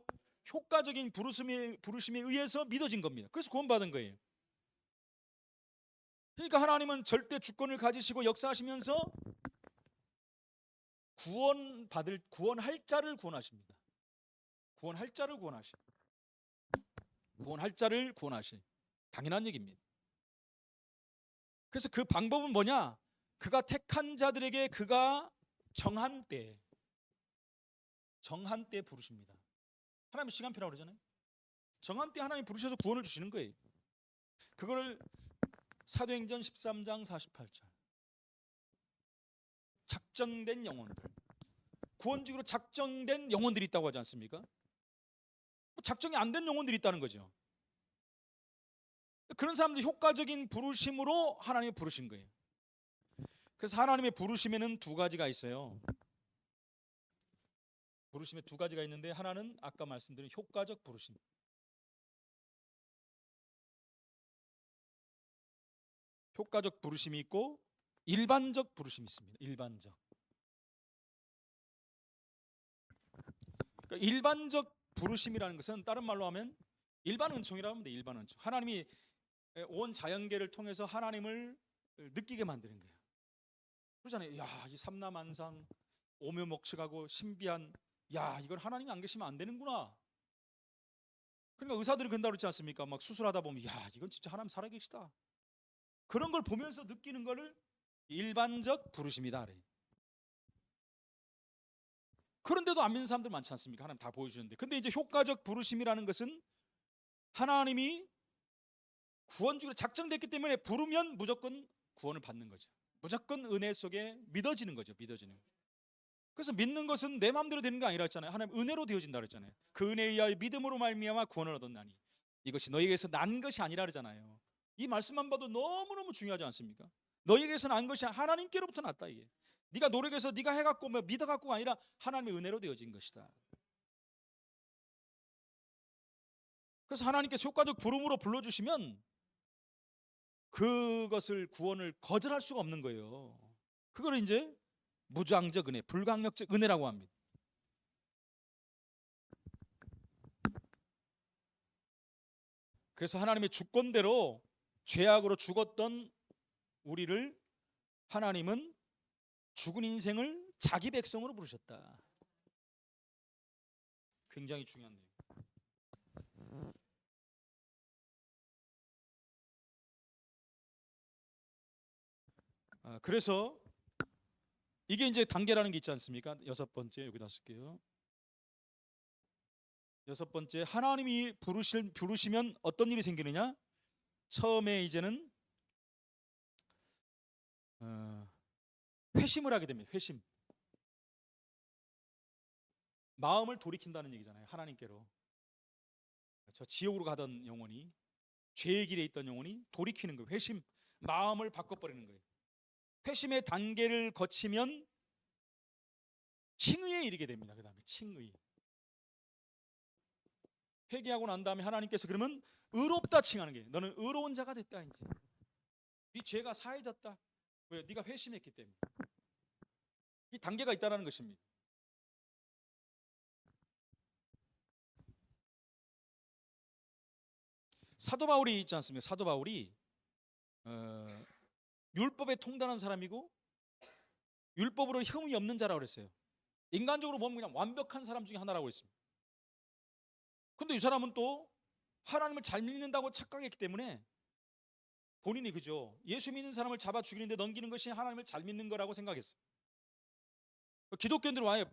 효과적인 부르심에 의해서 믿어진 겁니다. 그래서 구원받은 거예요. 그러니까 하나님은 절대 주권을 가지시고 역사하시면서 구원할 자를 구원하십니다. 구원할 자를 구원하시. 구원할 자를 구원하시. 당연한 얘기입니다. 그래서 그 방법은 뭐냐? 그가 택한 자들에게 그가 정한 때 부르십니다. 하나님 시간표라고 그러잖아요. 정한 때 하나님 부르셔서 구원을 주시는 거예요. 그거를 사도행전 13장 48절. 작정된 영혼들, 구원직으로 작정된 영혼들이 있다고 하지 않습니까? 작정이 안 된 영혼들이 있다는 거죠. 그런 사람들 효과적인 부르심으로 하나님이 부르신 거예요. 그래서 하나님의 부르심에는 두 가지가 있어요. 부르심에 두 가지가 있는데 하나는 아까 말씀드린 효과적 부르심. 효과적 부르심이 있고 일반적 부르심이 있습니다. 일반적. 그러니까 일반적 부르심이라는 것은 다른 말로 하면 일반 은총이라고 하면 돼. 일반 은총. 하나님이 온 자연계를 통해서 하나님을 느끼게 만드는 거예요. 그러잖아요. 야, 이 삼라만상 오묘목측하고 신비한, 야, 이건 하나님이 안 계시면 안 되는구나. 그러니까 의사들이 그런다고 그러지 않습니까? 막 수술하다 보면 야, 이건 진짜 하나님 살아계시다. 그런 걸 보면서 느끼는 거를 일반적 부르심이다 그래. 그런데도 안 믿는 사람들 많지 않습니까? 하나님 다 보여주는데. 근데 이제 효과적 부르심이라는 것은 하나님이 구원주기로 작정됐기 때문에 부르면 무조건 구원을 받는 거죠. 무조건 은혜 속에 믿어지는 거죠. 믿어지는. 그래서 믿는 것은 내 마음대로 되는 게 아니라 했잖아요. 하나님 은혜로 되어진다 그랬잖아요. 그 은혜에 의하여 믿음으로 말미암아 구원을 얻었나니 이것이 너희에게서 난 것이 아니라 그러잖아요. 이 말씀만 봐도 너무너무 중요하지 않습니까? 너희에게서 난 것이 하나님께로부터 났다 이게. 네가 노력해서 네가 해갖고 뭐 믿어갖고가 아니라 하나님의 은혜로 되어진 것이다. 그래서 하나님께서 효과적 부름으로 불러주시면 그것을 구원을 거절할 수가 없는 거예요. 그걸 이제 무장적 은혜, 불강력적 은혜라고 합니다. 그래서 하나님의 주권대로 죄악으로 죽었던 우리를 하나님은 죽은 인생을 자기 백성으로 부르셨다. 굉장히 중요한 내용. 그래서 이게 이제 단계라는 게 있지 않습니까? 여섯 번째 여기다 쓸게요. 여섯 번째, 하나님이 부르시면 어떤 일이 생기느냐? 처음에 이제는 회심을 하게 됩니다. 회심. 마음을 돌이킨다는 얘기잖아요. 하나님께로. 저 지옥으로 가던 영혼이, 죄의 길에 있던 영혼이 돌이키는 거예요. 회심, 마음을 바꿔버리는 거예요. 회심의 단계를 거치면 칭의에 이르게 됩니다. 그 다음에 칭의. 회개하고 난 다음에 하나님께서 그러면 의롭다 칭하는 게, 너는 의로운 자가 됐다. 이제 네 죄가 사해졌다. 왜? 네가 회심했기 때문에. 이 단계가 있다는 것입니다. 사도 바울이 있지 않습니까? 사도 바울이 율법에 통달한 사람이고 율법으로 흠이 없는 자라고 그랬어요. 인간적으로 보면 그냥 완벽한 사람 중에 하나라고 했습니다. 근데 이 사람은 또 하나님을 잘 믿는다고 착각했기 때문에 본인이 그죠, 예수 믿는 사람을 잡아 죽이는데 넘기는 것이 하나님을 잘 믿는 거라고 생각했어요. 기독교인들은 아예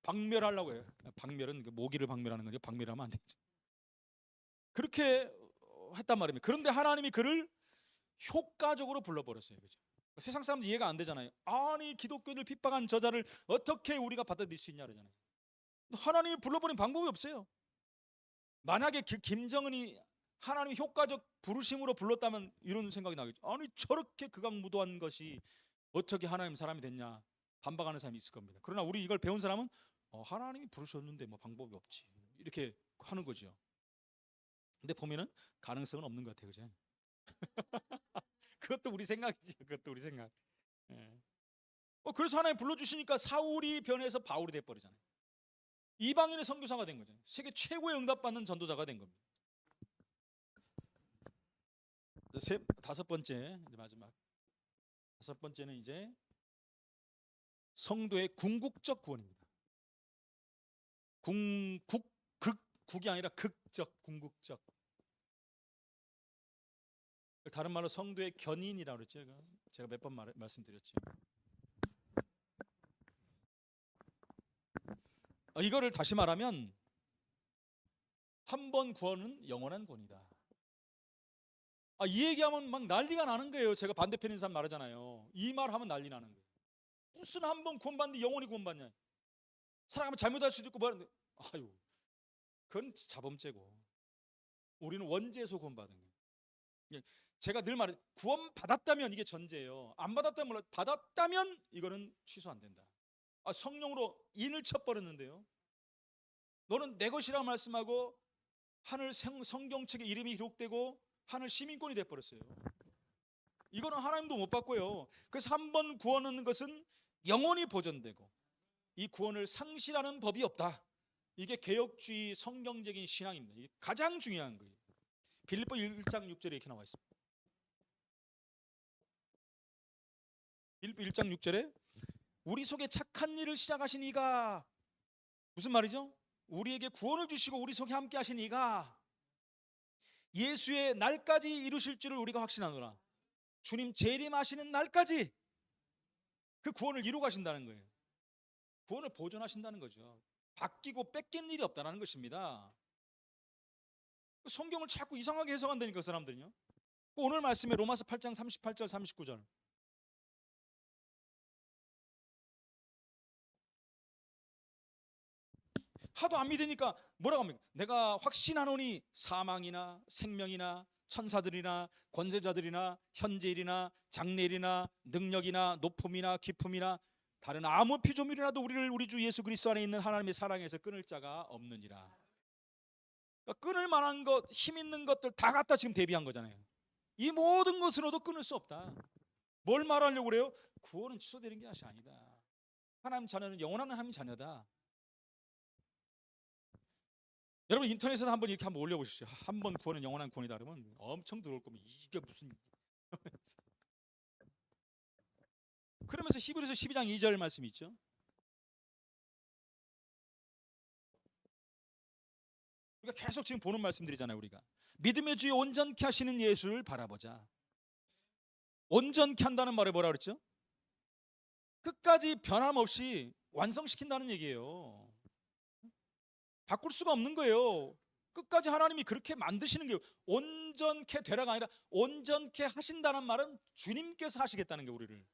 박멸하려고 해요. 박멸은 모기를 박멸하는 거죠. 박멸하면 안 되죠. 그렇게 했단 말입니다. 그런데 하나님이 그를 효과적으로 불러버렸어요. 그죠? 세상 사람들 이해가 안 되잖아요. 아니, 기독교인을 핍박한 저자를 어떻게 우리가 받아들일 수 있냐 그러잖아요. 하나님이 불러버린 방법이 없어요. 만약에 김정은이 하나님이 효과적 부르심으로 불렀다면 이런 생각이 나겠죠. 아니, 저렇게 극악무도한 것이 어떻게 하나님 사람이 됐냐. 반박하는 사람이 있을 겁니다. 그러나 우리 이걸 배운 사람은 하나님이 부르셨는데 뭐 방법이 없지 이렇게 하는 거죠. 근데 보면은 가능성은 없는 것 같아요, 그죠? 그것도 우리 생각이죠. 그것도 우리 생각. 예. 그래서 하나님 불러주시니까 사울이 변해서 바울이 돼버리잖아요. 이방인의 선교사가 된 거죠. 세계 최고의 응답받는 전도자가 된 겁니다. 다섯 번째, 이제 마지막 다섯 번째는 이제 성도의 궁극적 구원입니다. 극이 아니라 극적, 궁극적. 다른 말로 성도의 견인이라고 그랬죠. 제가 몇 번 말씀드렸죠. 이거를 다시 말하면 한 번 구원은 영원한 구원이다. 이 얘기하면 막 난리가 나는 거예요. 제가 반대편인 사람 말하잖아요. 이 말 하면 난리 나는 거예요. 무슨 한 번 구원받는데 영원히 구원받냐. 사랑하면 잘못할 수도 있고 뭐하는데 아유 그건 자범죄고 우리는 원죄에서 구원받은 거예요. 제가 늘 말해 구원받았다면 이게 전제예요. 안 받았다면 몰라. 받았다면 이거는 취소 안 된다. 성령으로 인을 쳐버렸는데요. 너는 내 것이라 말씀하고 하늘 성경책에 이름이 기록되고 하늘 시민권이 돼버렸어요. 이거는 하나님도 못 받고요. 그래서 한 번 구원하는 것은 영원히 보존되고 이 구원을 상실하는 법이 없다. 이게 개혁주의 성경적인 신앙입니다. 이게 가장 중요한 거예요. 빌립보 1장 6절에 이렇게 나와 있습니다. 빌립보 1장 6절에 우리 속에 착한 일을 시작하신 이가 무슨 말이죠? 우리에게 구원을 주시고 우리 속에 함께 하신 이가 예수의 날까지 이루실 줄을 우리가 확신하노라. 주님 재림하시는 날까지 그 구원을 이루고 가신다는 거예요. 구원을 보존하신다는 거죠. 바뀌고 뺏긴 일이 없다는 것입니다. 성경을 자꾸 이상하게 해석한다니까 그 사람들은요. 오늘 말씀에 로마서 8장 38절 39절 하도 안 믿으니까 뭐라고 합니까? 내가 확신하노니 사망이나 생명이나 천사들이나 권세자들이나 현재일이나 장래일이나 능력이나 높음이나 깊음이나 다른 아무 피조물이라도 우리를 우리 주 예수 그리스도 안에 있는 하나님의 사랑에서 끊을 자가 없느니라. 그러니까 끊을 만한 것, 힘 있는 것들 다 갖다 지금 대비한 거잖아요. 이 모든 것으로도 끊을 수 없다. 뭘 말하려고 그래요? 구원은 취소되는 게 아니다. 하나님 자녀는 영원한 하나님 자녀다. 여러분 인터넷에서 한번 이렇게 한번 올려보시죠. 한 번 구원은 영원한 구원이다 그러면 엄청 들어올 거면 이게 무슨 그러면서 히브리서 12장 2절 말씀이 있죠. 우리가 계속 지금 보는 말씀들이잖아요. 우리가 믿음의 주에 온전케 하시는 예수를 바라보자. 온전케 한다는 말에 뭐라 그랬죠? 끝까지 변함없이 완성시킨다는 얘기예요. 바꿀 수가 없는 거예요. 끝까지 하나님이 그렇게 만드시는 게 온전케 되라가 아니라 온전케 하신다는 말은 주님께서 하시겠다는 게 우리를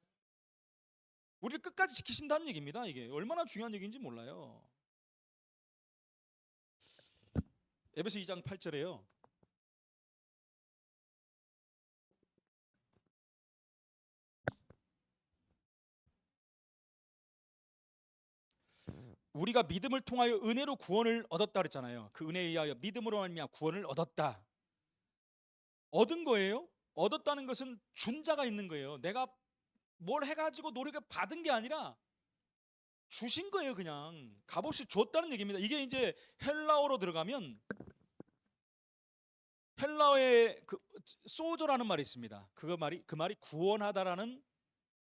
끝까지 지키신다는 얘기입니다. 이게 얼마나 중요한 얘기인지 몰라요. 에베소 2장 8절에요. 우리가 믿음을 통하여 은혜로 구원을 얻었다 그랬잖아요. 그 은혜에 의하여 믿음으로 말미암아 구원을 얻었다. 얻은 거예요. 얻었다는 것은 준 자가 있는 거예요. 내가 뭘 해가지고 노력을 받은 게 아니라 주신 거예요. 그냥 값없이 줬다는 얘기입니다. 이게 이제 헬라어로 들어가면 헬라어에 그 소조라는 말이 있습니다. 그 말이 구원하다라는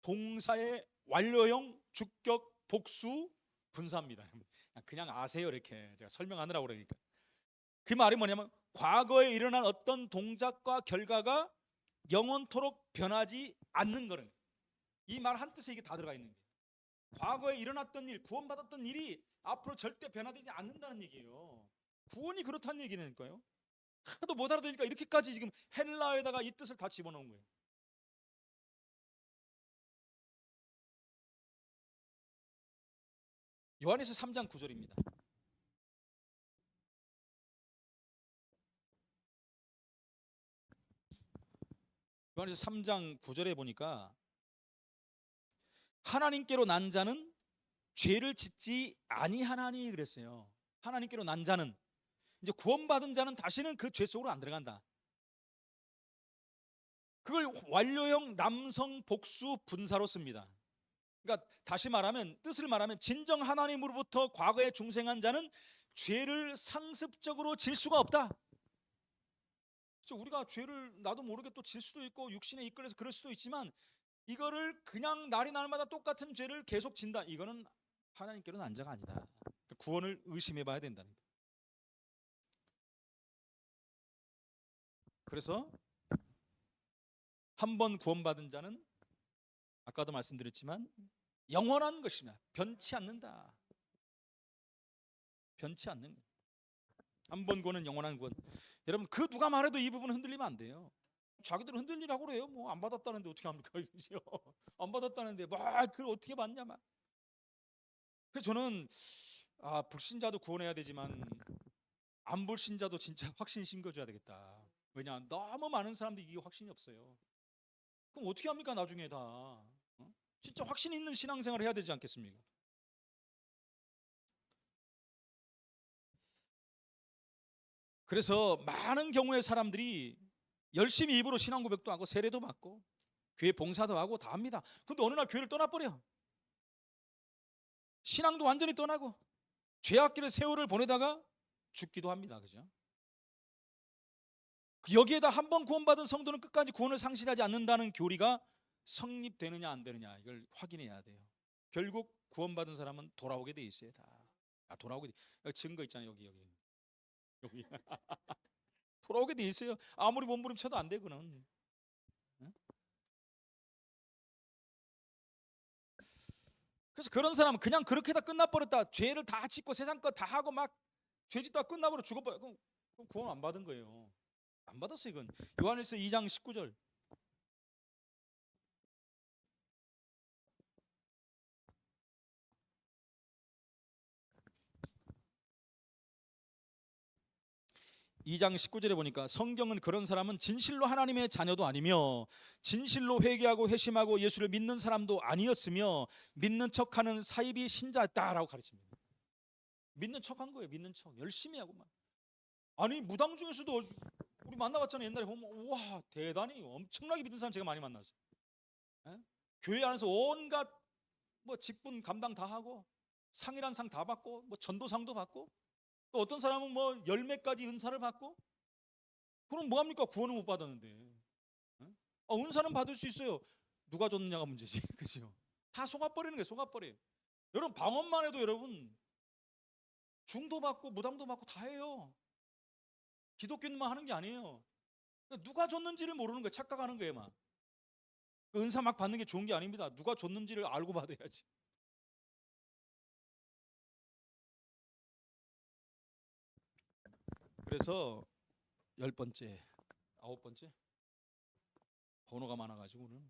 동사의 완료형, 주격, 복수, 분사입니다. 그냥 아세요. 이렇게 제가 설명하느라고 그러니까. 그 말이 뭐냐면 과거에 일어난 어떤 동작과 결과가 영원토록 변하지 않는 거는 이 말 한 뜻에 이게 다 들어가 있는 거예요. 과거에 일어났던 일, 구원받았던 일이 앞으로 절대 변화되지 않는다는 얘기예요. 구원이 그렇다는 얘기니까요. 하도 못 알아들으니까 이렇게까지 지금 헬라에다가 이 뜻을 다 집어넣은 거예요. 요한에서 3장 9절입니다. 요한에서 3장 9절에 보니까 하나님께로 난 자는 죄를 짓지 아니하나니 그랬어요. 하나님께로 난 자는, 이제 구원받은 자는 다시는 그 죄 속으로 안 들어간다. 그걸 완료형 남성 복수 분사로 씁니다. 그러니까 다시 말하면, 뜻을 말하면, 진정 하나님으로부터 과거에 중생한 자는 죄를 상습적으로 질 수가 없다. 우리가 죄를 나도 모르게 또 질 수도 있고 육신에 이끌려서 그럴 수도 있지만, 이거를 그냥 날이 날마다 똑같은 죄를 계속 진다, 이거는 하나님께로는 난 자가 아니다. 구원을 의심해 봐야 된다는 거예요. 그래서 한 번 구원받은 자는 아까도 말씀드렸지만 영원한 것이며 변치 않는다. 변치 않는 거예요. 한 번 구원은 영원한 구원. 여러분, 그 누가 말해도 이 부분은 흔들리면 안 돼요. 자기들은 흔들리라고 그래요. 뭐 안 받았다는데 어떻게 합니까? 그죠? 안 받았다는데 막 그걸 어떻게 받냐 막. 그래서 저는 불신자도 구원해야 되지만 안 불신자도 진짜 확신 심겨줘야 되겠다. 왜냐, 너무 많은 사람들이 이게 확신이 없어요. 그럼 어떻게 합니까? 나중에 다 진짜 확신 있는 신앙생활을 해야 되지 않겠습니까? 그래서 많은 경우에 사람들이 열심히 입으로 신앙 고백도 하고 세례도 받고 교회 봉사도 하고 다 합니다. 근데 어느 날 교회를 떠나버려. 신앙도 완전히 떠나고 죄악길의 세월을 보내다가 죽기도 합니다. 그죠? 여기에다 한 번 구원받은 성도는 끝까지 구원을 상실하지 않는다는 교리가 성립되느냐 안 되느냐, 이걸 확인해야 돼요. 결국 구원받은 사람은 돌아오게 돼 있어요. 다 돌아오게 돼. 여기 증거 있잖아요. 여기 돌아오게 돼 있어요. 아무리 몸부림쳐도 안 되고는. 그래서 그런 사람은 그냥 그렇게 다 끝나버렸다, 죄를 다 짓고 세상 것 다 하고 막 죄짓다 끝나버려 죽어버려. 그럼 구원 안 받은 거예요. 안 받았어요. 이건 요한일서 2장 19절. 이 장 19절에 보니까 성경은 그런 사람은 진실로 하나님의 자녀도 아니며 진실로 회개하고 회심하고 예수를 믿는 사람도 아니었으며 믿는 척하는 사이비 신자였다라고 가르칩니다. 믿는 척한 거예요. 믿는 척 열심히 하고 막. 아니 무당 중에서도 우리 만나봤잖아요. 옛날에 보면 와 대단히 엄청나게 믿는 사람 제가 많이 만났어요. 예? 교회 안에서 온갖 뭐 직분 감당 다 하고 상이란 상 다 받고 뭐 전도상도 받고 또 어떤 사람은 뭐 열매까지 은사를 받고. 그럼 뭐합니까? 구원을 못 받았는데. 은사는 받을 수 있어요. 누가 줬느냐가 문제지. 그죠? 다 속아버리는 게 속아버려요. 여러분 방언만 해도 여러분 중도 받고 무당도 받고 다 해요. 기독교인만 하는 게 아니에요. 누가 줬는지를 모르는 거예요. 착각하는 거예요. 막 은사 막 받는 게 좋은 게 아닙니다. 누가 줬는지를 알고 받아야지. 그래서 10번째 9번째 번호가 많아가지고는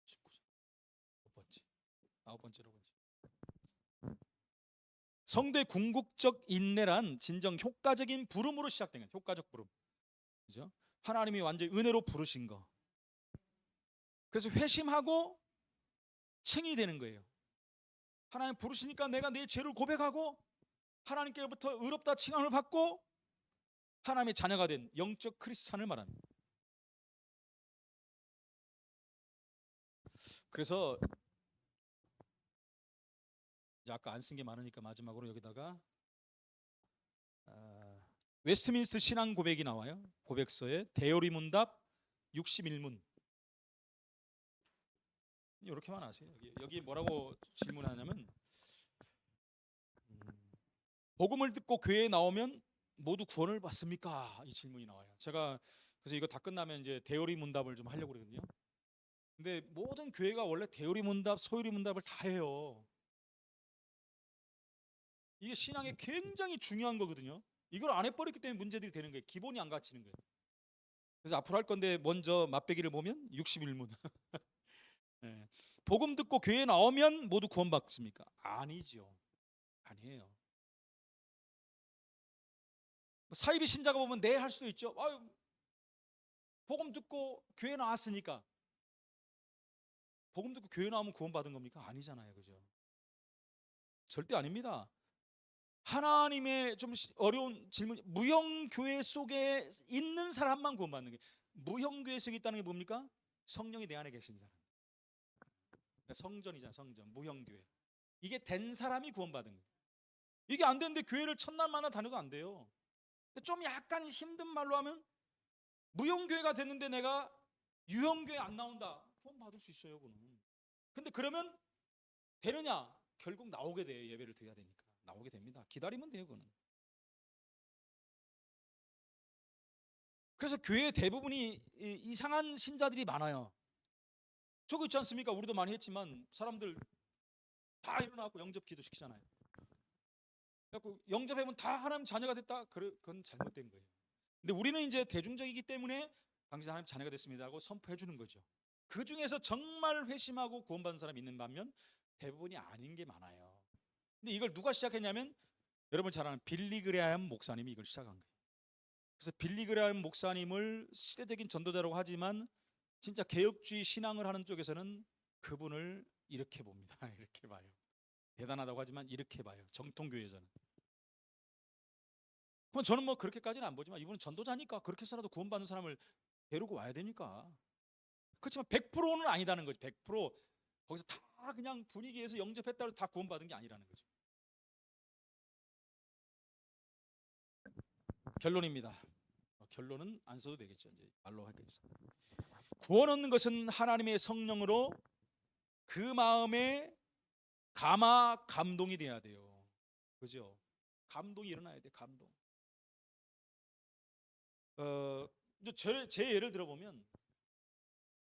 19절 5번째 9번째로 성도의 궁극적 인내란 진정 효과적인 부름으로 시작된 거예요. 효과적 부름. 그죠? 하나님이 완전히 은혜로 부르신 거. 그래서 회심하고 칭이 되는 거예요. 하나님 부르시니까 내가 내 죄를 고백하고 하나님께로부터 의롭다 칭함을 받고 하나님의 자녀가 된 영적 크리스찬을 말합니다. 그래서 이제 아까 안 쓴 게 많으니까 마지막으로 여기다가 웨스트민스터 신앙 고백이 나와요. 고백서에 대요리 문답 61문. 이렇게만 하세요. 여기 뭐라고 질문하냐면 복음을 듣고 교회에 나오면 모두 구원을 받습니까? 이 질문이 나와요. 제가 그래서 이거 다 끝나면 이제 대요리 문답을 좀 하려고 그러거든요. 근데 모든 교회가 원래 대요리 문답, 소요리 문답을 다 해요. 이게 신앙에 굉장히 중요한 거거든요. 이걸 안 해버렸기 때문에 문제들이 되는 거예요. 기본이 안 갖추는 거예요. 그래서 앞으로 할 건데 먼저 맛배기를 보면 61문. 네. 복음 듣고 교회에 나오면 모두 구원받습니까? 아니죠. 아니에요. 사이비 신자가 보면 네 할 수도 있죠. 아유, 복음 듣고 교회 나왔으니까 복음 듣고 교회 나오면 구원받은 겁니까? 아니잖아요, 그죠? 절대 아닙니다. 하나님의 좀 어려운 질문, 무형교회 속에 있는 사람만 구원받는 게, 무형교회 속에 있다는 게 뭡니까? 성령이 내 안에 계신 사람. 그러니까 성전이잖아, 성전. 무형교회. 이게 된 사람이 구원받은 거예요. 이게 안 되는데 교회를 첫날 만나 다녀도 안 돼요. 좀 약간 힘든 말로 하면, 무형교회가 됐는데 내가 유형교회 안 나온다, 구원받을 수 있어요, 그거는. 근데 그러면 되느냐? 결국 나오게 돼요. 예배를 드려야 되니까 나오게 됩니다. 기다리면 돼요, 그거는. 그래서 교회 대부분이 이상한 신자들이 많아요. 저거 있지 않습니까? 우리도 많이 했지만 사람들 다 일어나고 영접 기도 시키잖아요. 그래서 영접하면 다 하나님 자녀가 됐다, 그건 잘못된 거예요. 근데 우리는 이제 대중적이기 때문에 당신 하나님 자녀가 됐습니다 하고 선포해 주는 거죠. 그 중에서 정말 회심하고 구원받은 사람이 있는 반면 대부분이 아닌 게 많아요. 근데 이걸 누가 시작했냐면, 여러분 잘 아는 빌리 그레이엄 목사님이 이걸 시작한 거예요. 그래서 빌리 그레이엄 목사님을 시대적인 전도자라고 하지만 진짜 개혁주의 신앙을 하는 쪽에서는 그분을 이렇게 봅니다. 이렇게 봐요. 대단하다고 하지만 이렇게 봐요, 정통교회에서는. 그럼 저는 뭐 그렇게까지는 안 보지만, 이분은 전도자니까 그렇게 해서라도 구원받는 사람을 데리고 와야 되니까. 그렇지만 100%는 아니다는 거죠. 100% 거기서 다 그냥 분위기에서 영접했다고 다 구원받은 게 아니라는 거죠. 결론입니다. 결론은 안 써도 되겠죠. 이제 말로 하겠죠. 구원 얻는 것은 하나님의 성령으로 그 마음에 감동이 돼야 돼요. 그죠? 감동이 일어나야 돼. 감동. 제 예를 들어보면,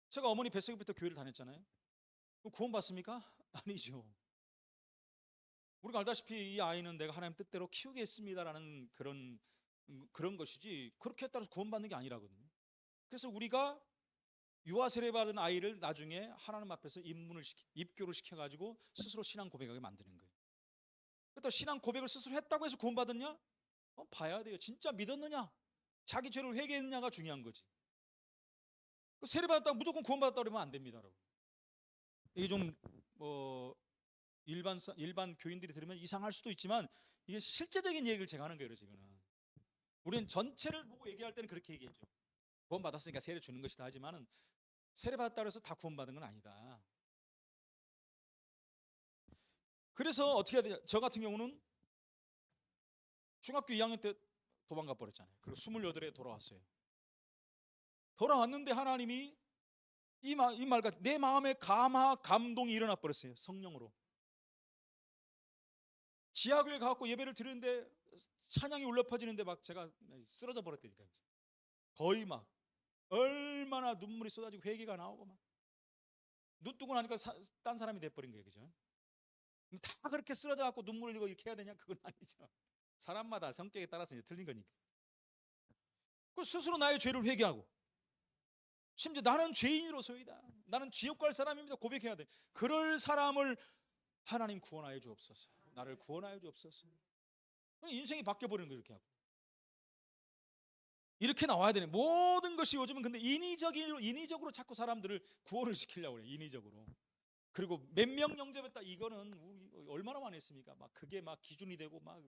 제가 어머니 뱃속부터 교회를 다녔잖아요. 구원 받습니까? 아니죠. 우리가 알다시피 이 아이는 내가 하나님 뜻대로 키우겠습니다라는 그런 것이지, 그렇게 했다고 해서 구원받는 게 아니라거든요. 그래서 우리가 유아 세례 받은 아이를 나중에 하나님 앞에서 입교를 시켜가지고 스스로 신앙 고백하게 만드는 거예요. 그렇다고 신앙 고백을 스스로 했다고 해서 구원받았냐? 봐야 돼요. 진짜 믿었느냐? 자기 죄를 회개했느냐가 중요한 거지. 세례 받았다고 무조건 구원받았다고 그러면 안 됩니다, 여러분. 이게 좀 일반 교인들이 들으면 이상할 수도 있지만, 이게 실제적인 얘기를 제가 하는 거예요. 지금은 우리는 전체를 보고 얘기할 때는 그렇게 얘기했죠. 구원받았으니까 세례 주는 것이다 하지만은, 세례 받았다고 해서 다 구원받은 건 아니다. 그래서 어떻게 해야 되냐? 저 같은 경우는 중학교 2학년 때 도망가 버렸잖아요. 그리고 28에 돌아왔어요. 돌아왔는데 하나님이 이 말같이 내 마음에 감동이 일어나 버렸어요. 성령으로. 지하교회 가서 예배를 드리는데 찬양이 울려 퍼지는데 막 제가 쓰러져 버렸다니까요. 거의 막 얼마나 눈물이 쏟아지고 회개가 나오고 막 눈 뜨고 나니까 딴 사람이 돼버린 거예요. 그죠? 다 그렇게 쓰러져 갖고 눈물을 흘리고 이렇게 해야 되냐? 그건 아니죠. 사람마다 성격에 따라서 이제 틀린 거니까. 그 스스로 나의 죄를 회개하고, 심지어 나는 죄인으로서이다, 나는 지옥 갈 사람입니다 고백해야 돼. 그럴 사람을 하나님 구원하여 주옵소서, 나를 구원하여 주옵소서. 인생이 바뀌어 버리는 거예요. 이렇게 하고 이렇게 나와야 되네. 모든 것이 요즘은 근데 인위적으로 자꾸 사람들을 구원을 시키려고 그래요. 인위적으로. 그리고 몇 명 영접했다, 이거는 우리 얼마나 많이 했습니까? 막 그게 막 기준이 되고 막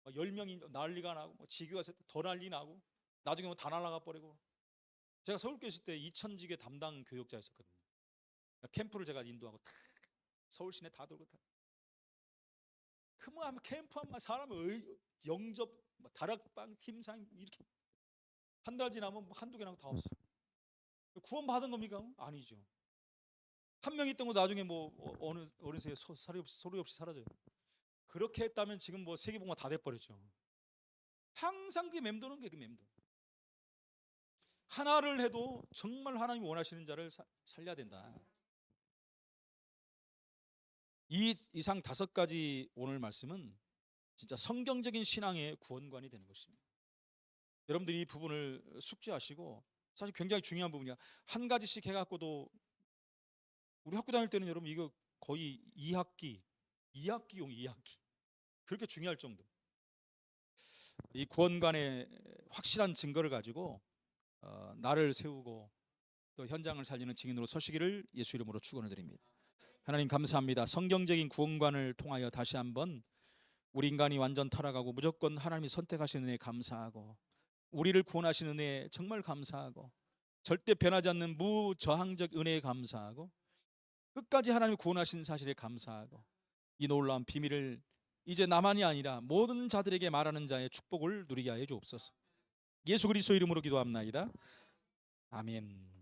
10명이 난리가 나고, 뭐 지교가 더 난리 나고, 나중에 뭐 다 날아가 버리고. 제가 서울교회 있을 때 2000지교 담당 교역자였었거든요. 캠프를 제가 인도하고 다 서울 시내 다 돌고 다. 그뭐 캠프 한 사람을 영접, 다락방 팀상 이렇게 한 달 지나면 한두 개 나고 다 없어요. 구원 받은 겁니까? 아니죠. 한 명 있던 거 나중에 뭐 어느새 소리 없이 사라져요. 그렇게 했다면 지금 뭐 세계복음화 다 돼버렸죠. 항상 그게 맴도는 게 그 맴도. 하나를 해도 정말 하나님이 원하시는 자를 살려야 된다. 이 이상 5가지 오늘 말씀은 진짜 성경적인 신앙의 구원관이 되는 것입니다. 여러분들이 이 부분을 숙지하시고, 사실 굉장히 중요한 부분이야. 한 가지씩 해갖고도, 우리 학교 다닐 때는 여러분 이거 거의 2학기용 2학기 그렇게 중요할 정도. 이 구원관의 확실한 증거를 가지고 나를 세우고 또 현장을 살리는 증인으로 서시기를 예수 이름으로 축원을 드립니다. 하나님 감사합니다. 성경적인 구원관을 통하여 다시 한번 우리 인간이 완전 타락하고 무조건 하나님이 선택하시는 은혜에 감사하고 우리를 구원하시는 은혜에 정말 감사하고 절대 변하지 않는 무저항적 은혜에 감사하고 끝까지 하나님이 구원하신 사실에 감사하고 이 놀라운 비밀을 이제 나만이 아니라 모든 자들에게 말하는 자의 축복을 누리게 하여 주옵소서. 예수 그리스도 이름으로 기도합나이다. 아멘.